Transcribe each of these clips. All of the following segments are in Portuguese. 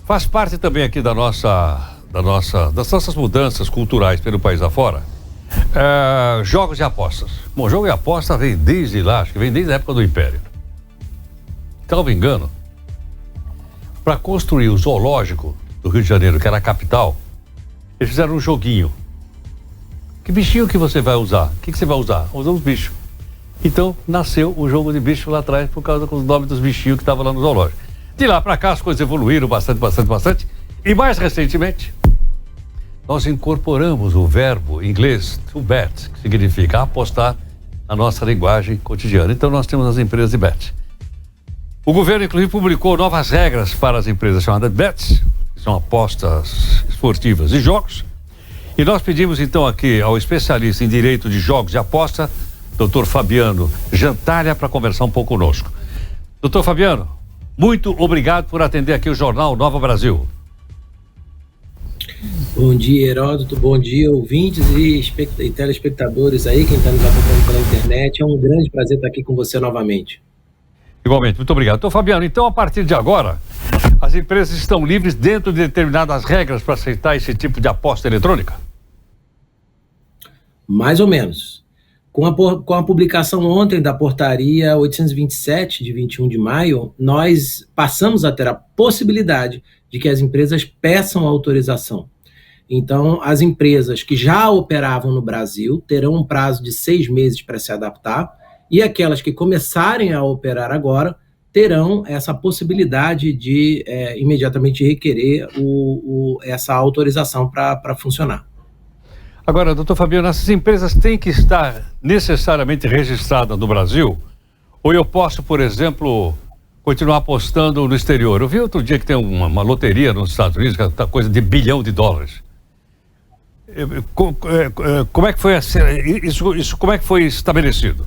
Faz parte também aqui das nossas mudanças culturais pelo país afora. Jogos e apostas. Bom, jogo e aposta vem desde lá, acho que vem desde a época do Império. Salvo engano, para construir o zoológico do Rio de Janeiro, que era a capital, eles fizeram um joguinho. Que bichinho que você vai usar? O que você vai usar? Usar os bichos. Então, nasceu o jogo de bicho lá atrás por causa dos nomes dos bichinhos que estavam lá no zoológico. De lá para cá as coisas evoluíram bastante. E mais recentemente, nós incorporamos o verbo em inglês to bet, que significa apostar, na nossa linguagem cotidiana. Então nós temos as empresas de bet. O governo, inclusive, publicou novas regras para as empresas chamadas bets, que são apostas esportivas e jogos. E nós pedimos então aqui ao especialista em direito de jogos e aposta, Dr. Fabiano Jantalha, para conversar um pouco conosco. Dr. Fabiano, muito obrigado por atender aqui o Jornal Nova Brasil. Bom dia, Heródoto. Bom dia, ouvintes e telespectadores aí, quem está nos acompanhando pela internet. É um grande prazer estar aqui com você novamente. Igualmente, muito obrigado. Então, Fabiano, então a partir de agora, as empresas estão livres dentro de determinadas regras para aceitar esse tipo de aposta eletrônica? Mais ou menos. Com a publicação ontem da portaria 827, de 21 de maio, nós passamos a ter a possibilidade de que as empresas peçam autorização. Então, as empresas que já operavam no Brasil terão um prazo de 6 meses para se adaptar, e aquelas que começarem a operar agora terão essa possibilidade de imediatamente requerer essa autorização para funcionar. Agora, doutor Fabiano, essas empresas têm que estar necessariamente registradas no Brasil? Ou eu posso, por exemplo, continuar apostando no exterior? Eu vi outro dia que tem uma loteria nos Estados Unidos, que é coisa de $1 bilhão. Como é que foi isso? Como é que foi estabelecido?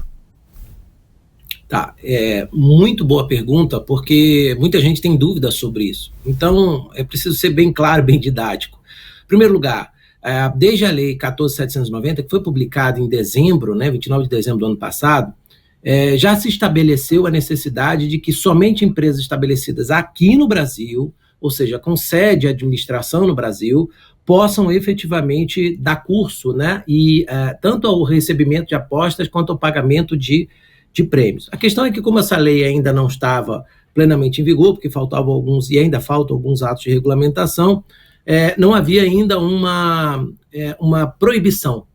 Tá, muito boa pergunta, porque muita gente tem dúvidas sobre isso. Então, é preciso ser bem claro, bem didático. Em primeiro lugar, desde a Lei 14.790, que foi publicada em dezembro, 29 de dezembro do ano passado, já se estabeleceu a necessidade de que somente empresas estabelecidas aqui no Brasil, ou seja, com sede e administração no Brasil, possam efetivamente dar curso, e tanto ao recebimento de apostas quanto ao pagamento de prêmios. A questão é que, como essa lei ainda não estava plenamente em vigor, porque faltavam alguns, e ainda faltam alguns atos de regulamentação, não havia ainda uma proibição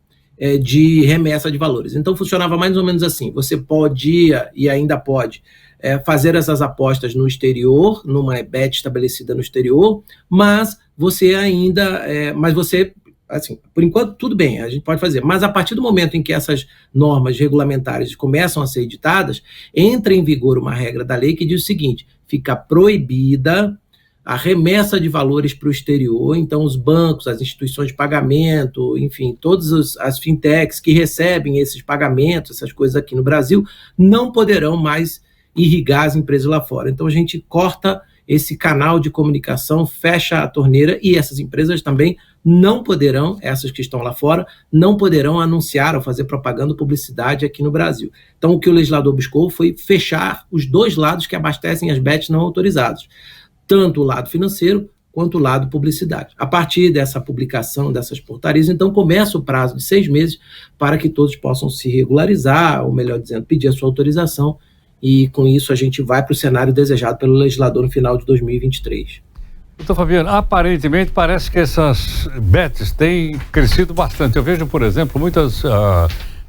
de remessa de valores. Então, funcionava mais ou menos assim: você podia, e ainda pode, fazer essas apostas no exterior, numa bet estabelecida no exterior, mas você ainda... assim, por enquanto, tudo bem, a gente pode fazer, mas a partir do momento em que essas normas regulamentares começam a ser editadas, entra em vigor uma regra da lei que diz o seguinte: fica proibida a remessa de valores para o exterior. Então, os bancos, as instituições de pagamento, enfim, todas as fintechs que recebem esses pagamentos, essas coisas aqui no Brasil, não poderão mais irrigar as empresas lá fora. Então, a gente corta esse canal de comunicação, fecha a torneira, e essas empresas também não poderão, essas que estão lá fora, não poderão anunciar ou fazer propaganda ou publicidade aqui no Brasil. Então, o que o legislador buscou foi fechar os dois lados que abastecem as bets não autorizadas, tanto o lado financeiro quanto o lado publicidade. A partir dessa publicação, dessas portarias, então começa o prazo de 6 meses para que todos possam se regularizar, ou melhor dizendo, pedir a sua autorização, e com isso a gente vai para o cenário desejado pelo legislador no final de 2023. Doutor Fabiano, aparentemente parece que essas bets têm crescido bastante. Eu vejo, por exemplo, muitas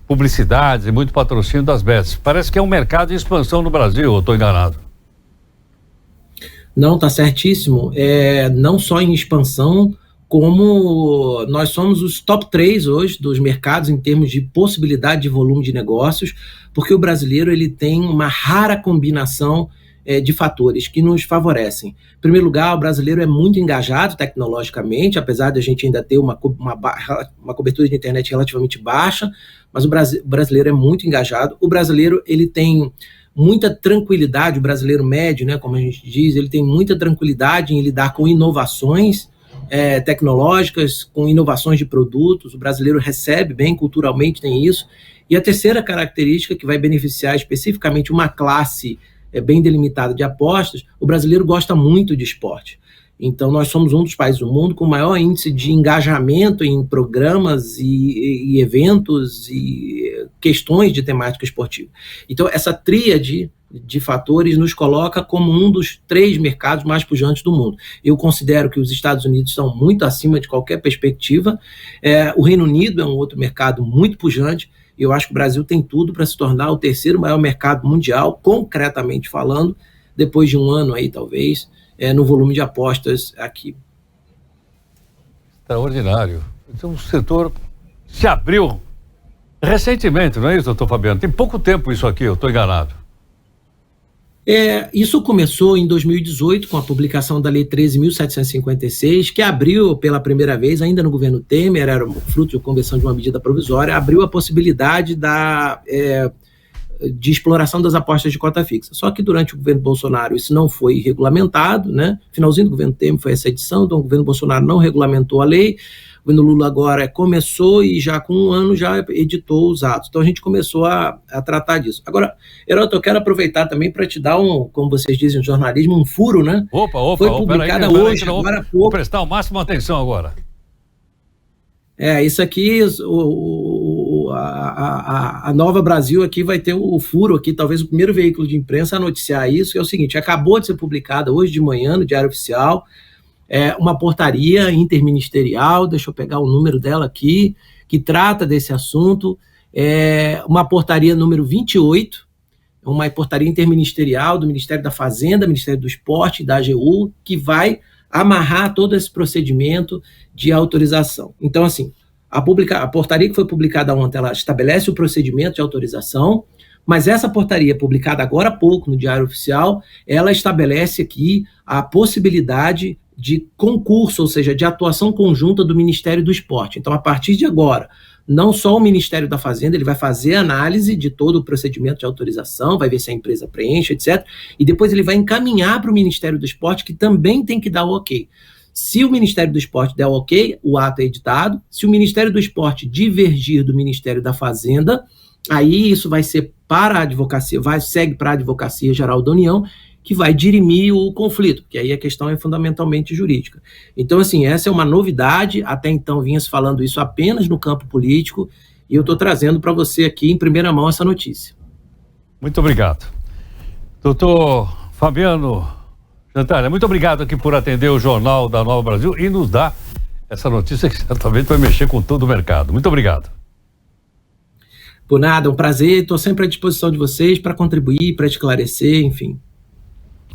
publicidades e muito patrocínio das bets. Parece que é um mercado em expansão no Brasil, ou estou enganado? Não, está certíssimo. Não só em expansão, como nós somos os top 3 hoje dos mercados em termos de possibilidade de volume de negócios, porque o brasileiro ele tem uma rara combinação de fatores que nos favorecem. Em primeiro lugar, o brasileiro é muito engajado tecnologicamente, apesar de a gente ainda ter uma cobertura de internet relativamente baixa, mas o brasileiro é muito engajado. O brasileiro ele tem muita tranquilidade, o brasileiro médio, como a gente diz, ele tem muita tranquilidade em lidar com inovações tecnológicas, com inovações de produtos. O brasileiro recebe bem, culturalmente tem isso. E a terceira característica que vai beneficiar especificamente uma classe bem delimitada de apostas: o brasileiro gosta muito de esporte. Então, nós somos um dos países do mundo com o maior índice de engajamento em programas e eventos e questões de temática esportiva. Então, essa tríade de fatores nos coloca como um dos 3 mercados mais pujantes do mundo. Eu considero que os Estados Unidos estão muito acima de qualquer perspectiva. O Reino Unido é um outro mercado muito pujante. Eu acho que o Brasil tem tudo para se tornar o 3º maior mercado mundial, concretamente falando, depois de um ano aí, talvez, no volume de apostas aqui. Extraordinário. Então, o setor se abriu recentemente, não é isso, doutor Fabiano? Tem pouco tempo isso aqui, eu estou enganado. Isso começou em 2018 com a publicação da Lei 13.756, que abriu pela primeira vez, ainda no governo Temer, era fruto de conversão de uma medida provisória, abriu a possibilidade de exploração das apostas de cota fixa. Só que durante o governo Bolsonaro isso não foi regulamentado, né? Finalzinho do governo Temer foi essa edição, então o governo Bolsonaro não regulamentou a lei. O governo Lula agora começou e já com um ano já editou os atos. Então a gente começou a tratar disso. Agora, Heródoto, eu quero aproveitar também para te dar como vocês dizem no jornalismo, um furo, né? Foi publicada hoje, agora há pouco. Vou prestar o máximo atenção agora. Isso aqui, a Nova Brasil aqui vai ter o furo aqui, talvez o primeiro veículo de imprensa a noticiar isso, que é o seguinte: acabou de ser publicada hoje de manhã no Diário Oficial, uma portaria interministerial, deixa eu pegar o número dela aqui, que trata desse assunto, uma portaria número 28, uma portaria interministerial do Ministério da Fazenda, Ministério do Esporte e da AGU, que vai amarrar todo esse procedimento de autorização. Então, assim, a portaria que foi publicada ontem, ela estabelece o procedimento de autorização, mas essa portaria publicada agora há pouco no Diário Oficial, ela estabelece aqui a possibilidade de concurso, ou seja, de atuação conjunta do Ministério do Esporte. Então, a partir de agora, não só o Ministério da Fazenda, ele vai fazer análise de todo o procedimento de autorização, vai ver se a empresa preenche, etc. E depois ele vai encaminhar para o Ministério do Esporte, que também tem que dar o ok. Se o Ministério do Esporte der o ok, o ato é editado. Se o Ministério do Esporte divergir do Ministério da Fazenda, aí isso vai ser para a advocacia, segue para a Advocacia Geral da União, que vai dirimir o conflito, porque aí a questão é fundamentalmente jurídica. Então, assim, essa é uma novidade, até então vinha-se falando isso apenas no campo político, e eu estou trazendo para você aqui em primeira mão essa notícia. Muito obrigado. Doutor Fabiano Jantaria, muito obrigado aqui por atender o Jornal da Nova Brasil e nos dar essa notícia que certamente vai mexer com todo o mercado. Muito obrigado. Por nada, um prazer, estou sempre à disposição de vocês para contribuir, para esclarecer, enfim.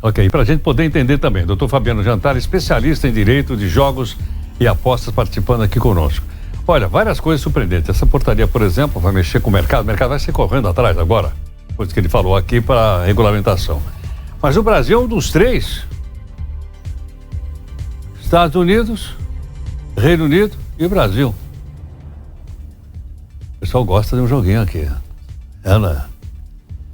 Ok, para a gente poder entender também, doutor Fabiano Jantaria, especialista em direito de jogos e apostas, participando aqui conosco. Olha, várias coisas surpreendentes. Essa portaria, por exemplo, vai mexer com o mercado vai ser correndo atrás agora, coisa que ele falou aqui para a regulamentação. Mas o Brasil é um dos 3. Estados Unidos, Reino Unido e Brasil. O pessoal gosta de um joguinho aqui. Ana.